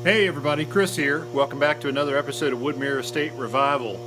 Hey everybody, Chris here. Welcome back to another episode of Woodmere Estate Revival.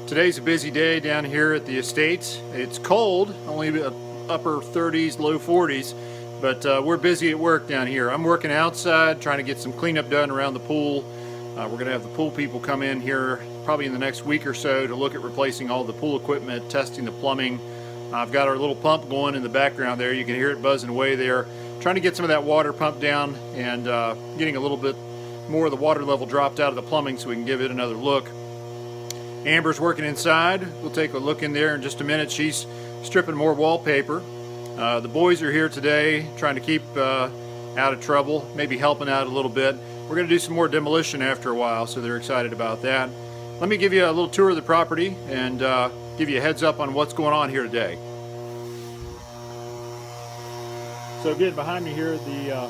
Today's a busy day down here at the estate. It's cold, only upper 30s, low 40s, but we're busy at work down here. I'm working outside, trying to get some cleanup done around the pool. We're going to have the pool people come in here probably in the next week or so to look at replacing all the pool equipment, testing the plumbing. I've got our little pump going in the background there. You can hear it buzzing away there. Trying to get some of that water pumped down and getting a little bit more of the water level dropped out of the plumbing so we can give it another look. Amber's working inside. We'll take a look in there in just a minute. She's stripping more wallpaper. The boys are here today trying to keep out of trouble, maybe helping out a little bit. We're going to do some more demolition after a while, so they're excited about that. Let me give you a little tour of the property and give you a heads up on what's going on here today. So again, behind me here, the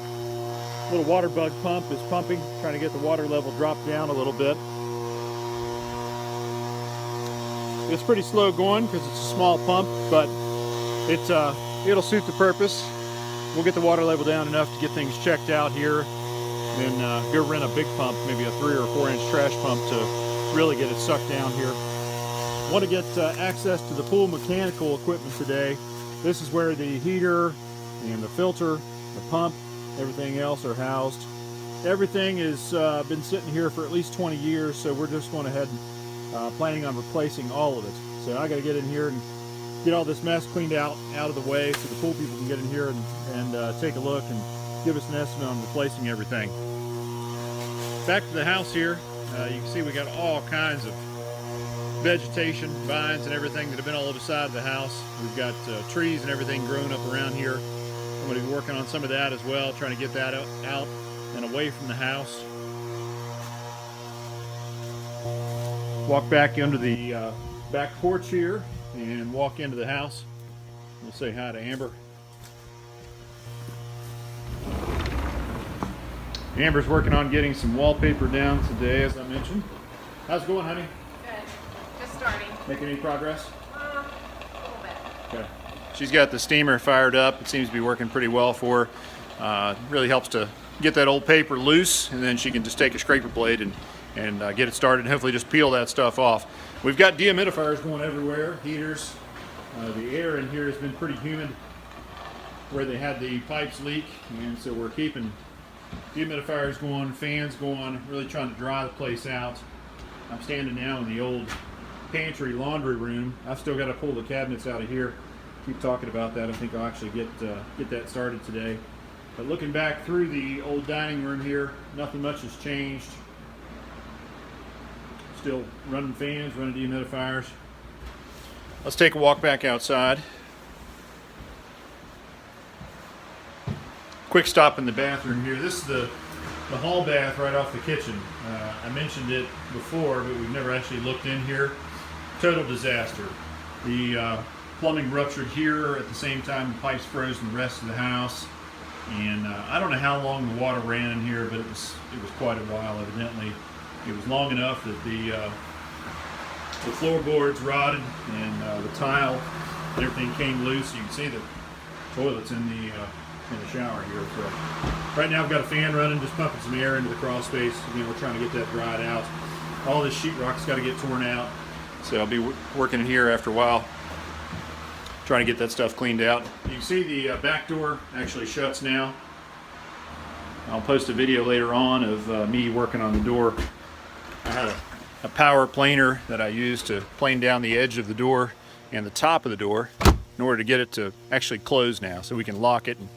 little water bug pump is pumping, trying to get the water level dropped down a little bit. It's pretty slow going because it's a small pump, but it'll suit the purpose. We'll get the water level down enough to get things checked out here, then go rent a big pump, maybe a 3 or 4 inch trash pump to really get it sucked down here. Want to get access to the pool mechanical equipment today. This is where the heater and the filter, the pump, everything else are housed. Everything has been sitting here for at least 20 years, so we're just going ahead and planning on replacing all of it. So I got to get in here and get all this mess cleaned out of the way so the pool people can get in here and take a look and give us an estimate on replacing everything. Back to the house here, you can see we got all kinds of vegetation, vines and everything that have been all over the side of the house. We've got trees and everything growing up around here. I'm going to be working on some of that as well, trying to get that out and away from the house. Walk back under the back porch here and walk into the house. We'll say hi to Amber. Amber's working on getting some wallpaper down today, as I mentioned. How's it going, honey? Good. Just starting. Making any progress? A little bit. Okay. She's got the steamer fired up. It seems to be working pretty well for her. Really helps to get that old paper loose, and then she can just take a scraper blade and get it started and hopefully just peel that stuff off. We've got dehumidifiers going everywhere, heaters. The air in here has been pretty humid where they had the pipes leak, and so we're keeping dehumidifiers going, fans going, really trying to dry the place out. I'm standing now in the old pantry laundry room. I've still got to pull the cabinets out of here. Keep talking about that. I think I'll actually get that started today. But looking back through the old dining room here, nothing much has changed. Still running fans, running dehumidifiers. Let's take a walk back outside. Quick stop in the bathroom here. This is the hall bath right off the kitchen. I mentioned it before, but we've never actually looked in here. Total disaster. The plumbing ruptured here at the same time the pipes froze in the rest of the house, and I don't know how long the water ran in here, but it was quite a while. Evidently it was long enough that the floorboards rotted and the tile and everything came loose. You can see the toilets in the shower here. So right now I've got a fan running, just pumping some air into the crawl space. Again, we're trying to get that dried out. All this sheetrock's got to get torn out, so I'll be working in here after a while, trying to get that stuff cleaned out. You can see the back door actually shuts now. I'll post a video later on of me working on the door. I had a power planer that I used to plane down the edge of the door and the top of the door in order to get it to actually close now, so we can lock it and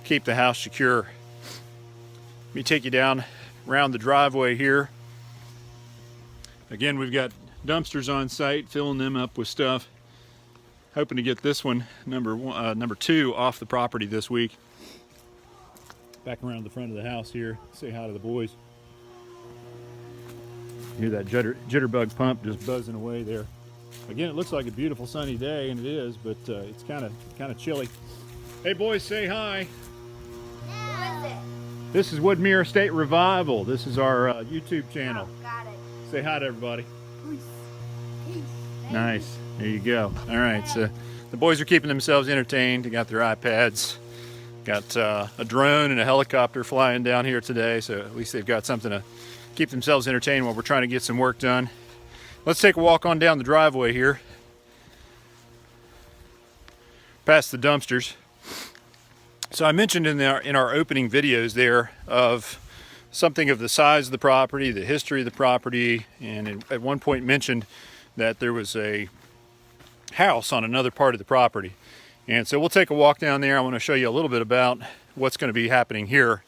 keep the house secure. Let me take you down around the driveway here. Again, we've got dumpsters on site, filling them up with stuff. Hoping to get this one, number 2, off the property this week. Back around the front of the house here, say hi to the boys. Hear that jitterbug pump just buzzing away there. Again, it looks like a beautiful sunny day, and it is, but it's kind of chilly. Hey boys, say hi. Who is it? This is Woodmere Estate Revival. This is our YouTube channel. Oh, got it. Say hi to everybody. Peace. Peace. Nice. There you go. All right, so the boys are keeping themselves entertained. They got their iPads, Got a drone and a helicopter flying down here today, so at least they've got something to keep themselves entertained while we're trying to get some work done. Let's take a walk on down the driveway here, past the dumpsters. So I mentioned in our opening videos there of something of the size of the property, the history of the property, and at one point mentioned that there was a house on another part of the property. And so we'll take a walk down there. I want to show you a little bit about what's going to be happening here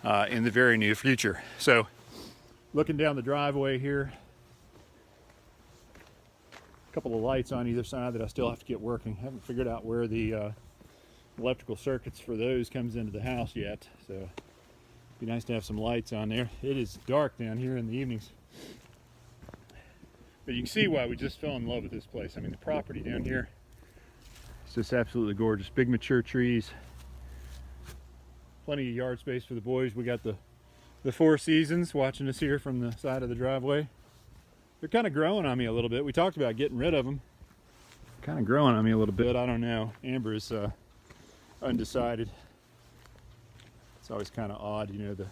in the very near future. So looking down the driveway here, a couple of lights on either side that I still have to get working. I haven't figured out where the electrical circuits for those comes into the house yet, so it'd be nice to have some lights on there. It is dark down here in the evenings, but you can see why we just fell in love with this place. I mean, the property down here is just absolutely gorgeous. Big mature trees, plenty of yard space for the boys. We got the Four Seasons watching us here from the side of the driveway. They're kind of growing on me a little bit. We talked about getting rid of them. Kind of growing on me a little bit. I don't know. Amber is undecided. It's always kind of odd, you know, the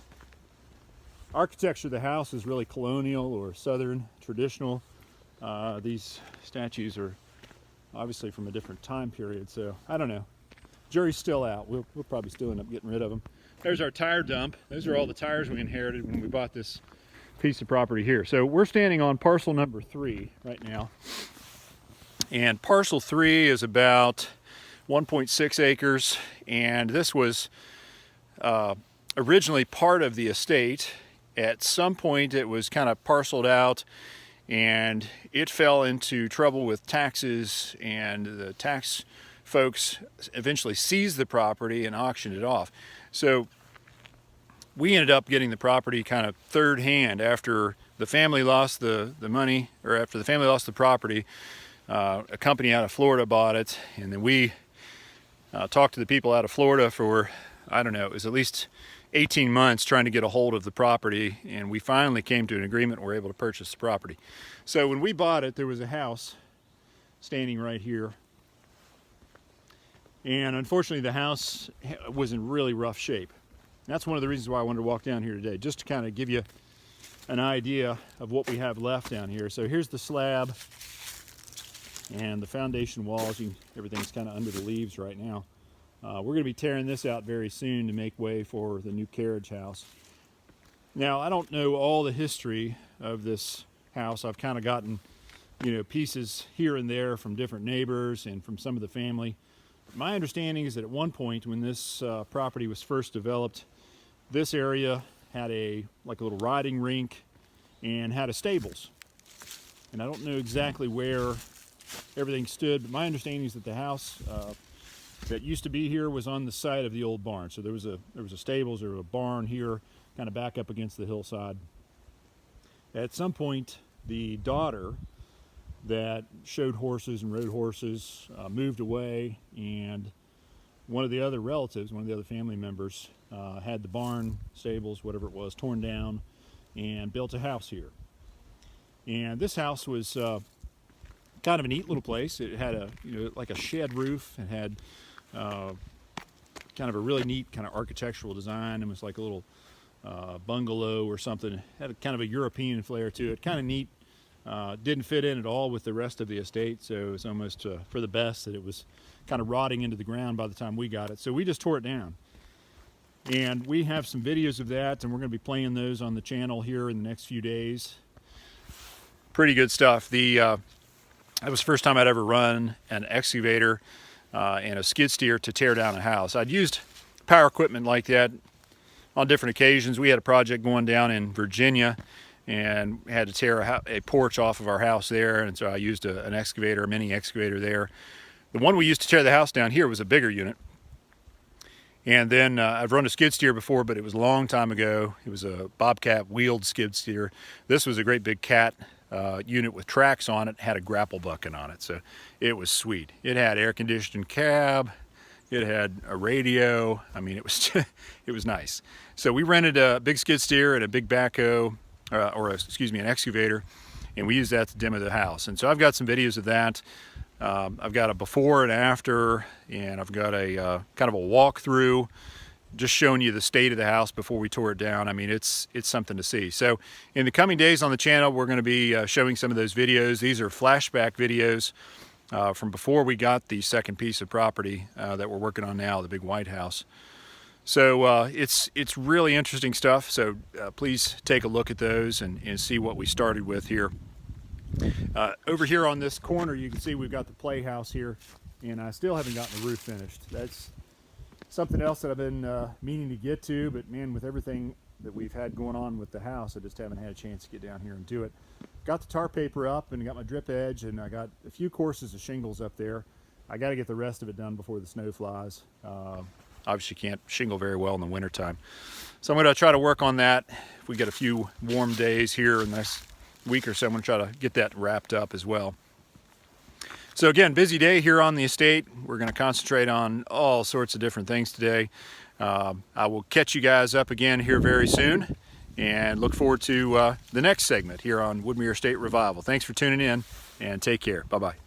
architecture of the house is really colonial or southern traditional. These statues are obviously from a different time period, so I don't know. Jury's still out. We'll probably still end up getting rid of them. There's our tire dump. Those are all the tires we inherited when we bought this piece of property here. So we're standing on parcel number 3 right now, and parcel 3 is about 1.6 acres, and this was originally part of the estate. At some point it was kind of parceled out, and it fell into trouble with taxes, and the tax folks eventually seized the property and auctioned it off. So we ended up getting the property kind of third hand after the family lost the money, or after the family lost the property. A company out of Florida bought it, and then we talked to the people out of Florida for, I don't know, it was at least 18 months trying to get a hold of the property, and we finally came to an agreement and were able to purchase the property. So when we bought it, there was a house standing right here, and unfortunately the house was in really rough shape. And that's one of the reasons why I wanted to walk down here today, just to kind of give you an idea of what we have left down here. So here's the slab and the foundation walls. Everything's kind of under the leaves right now. We're going to be tearing this out very soon to make way for the new carriage house. Now, I don't know all the history of this house. I've kind of gotten, you know, pieces here and there from different neighbors and from some of the family. My understanding is that at one point when this property was first developed, this area had like a little riding rink and had a stables. And I don't know exactly where everything stood, but my understanding is that the house that used to be here was on the site of the old barn. So there was a stables or a barn here, kind of back up against the hillside. At some point, the daughter that showed horses and rode horses moved away, and one of the other relatives, one of the other family members, had the barn, stables, whatever it was, torn down and built a house here. And this house was kind of a neat little place. It had like a shed roof. It had kind of a really neat kind of architectural design. It was like a little bungalow or something. It had kind of a European flair to it. Kind of neat. Didn't fit in at all with the rest of the estate, so it was almost for the best that it was kind of rotting into the ground by the time we got it. So we just tore it down. And we have some videos of that, and we're going to be playing those on the channel here in the next few days. Pretty good stuff. That was the first time I'd ever run an excavator and a skid steer to tear down a house. I'd used power equipment like that on different occasions. We had a project going down in Virginia and had to tear a porch off of our house there, and so I used an excavator, a mini excavator there. The one we used to tear the house down here was a bigger unit. And then I've run a skid steer before, but it was a long time ago. It was a Bobcat wheeled skid steer. This was a great big Cat unit with tracks on it, had a grapple bucket on it, so it was sweet. It had air conditioned cab, it had a radio. I mean, it was it was nice. So we rented a big skid steer and a big backhoe, an excavator, and we used that to demo the house. And so I've got some videos of that. I've got a before and after, and I've got a kind of a walkthrough, just showing you the state of the house before we tore it down. I mean, it's something to see. So in the coming days on the channel, we're going to be showing some of those videos. These are flashback videos from before we got the second piece of property that we're working on now, the big white house. So it's really interesting stuff. So please take a look at those and see what we started with here. Over here on this corner, you can see we've got the playhouse here, and I still haven't gotten the roof finished. That's something else that I've been meaning to get to, but man, with everything that we've had going on with the house, I just haven't had a chance to get down here and do it. Got the tar paper up and got my drip edge, and I got a few courses of shingles up there. I got to get the rest of it done before the snow flies. Obviously can't shingle very well in the wintertime. So I'm going to try to work on that. If we get a few warm days here in this week or so, I'm going to try to get that wrapped up as well. So again, busy day here on the estate. We're going to concentrate on all sorts of different things today. I will catch you guys up again here very soon, and look forward to the next segment here on Woodmere Estate Revival. Thanks for tuning in, and take care. Bye-bye.